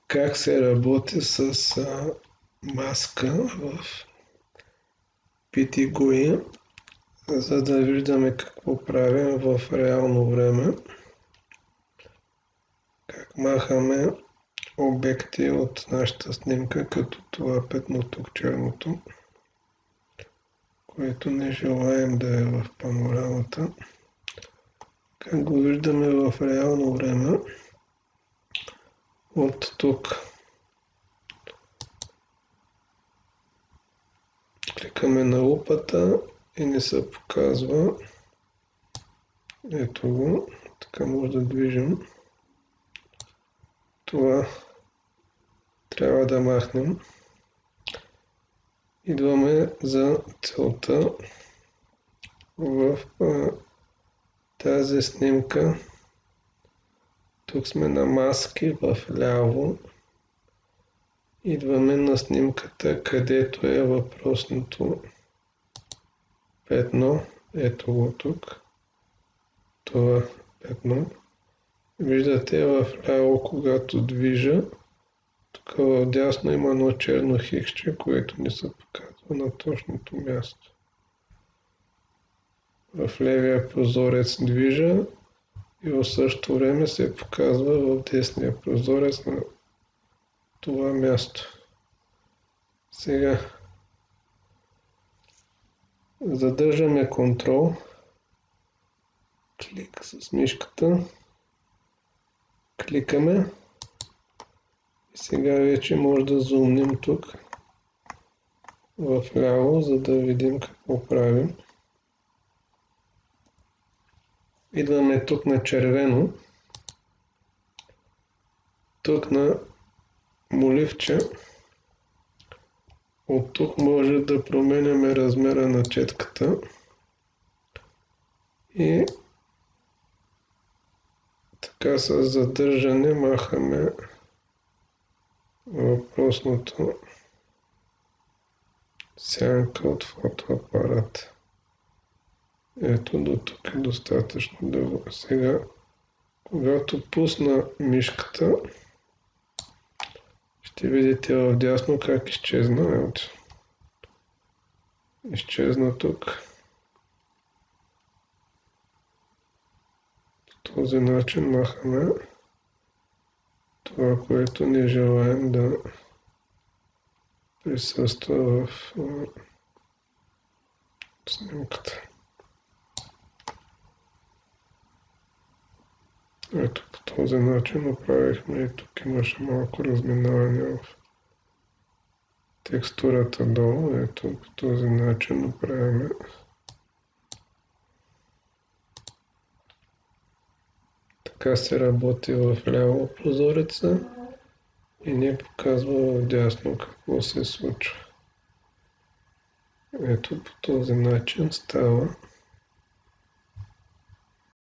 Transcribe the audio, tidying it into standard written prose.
Как се работи с маска в PTGUI, за да виждаме какво правим в реално време. Как махаме обекти от нашата снимка, като това петно тук черното, което не желаем да е в панорамата. Как го виждаме в реално време от тук. Кликаме на лупата и ни се показва. Ето го. Така може да движим. Това трябва да махнем. Идваме за целта в тази снимка. Тук сме на маски в ляво. Идваме на снимката, където е въпросното петно. Ето го тук. Това петно. Виждате в ляво, когато движа, тук вдясно има едно черно хиксче, което ни се показва на точното място. В левия прозорец движа и в същото време се показва в десния прозорец на това място. Сега задържаме контрол, клик с мишката, кликаме и сега вече може да зумнем тук в ляво, за да видим какво правим. Идваме тук на червено, тук на моливче. От тук може да променяме размера на четката и така с задържане махаме въпросното сянка от фотоапарата. Ето до тук е достатъчно дълго. Сега, когато пусна мишката, ще видите вдясно как изчезна. Изчезна тук. По този начин махаме това, което не желаем да присъства в снимката. Ето по този начин направихме и тук имаше малко разминаване в текстурата долу. Ето по този начин направяме. Така се работи в ляво прозореца и ни показва в дясно какво се случва. Ето по този начин става.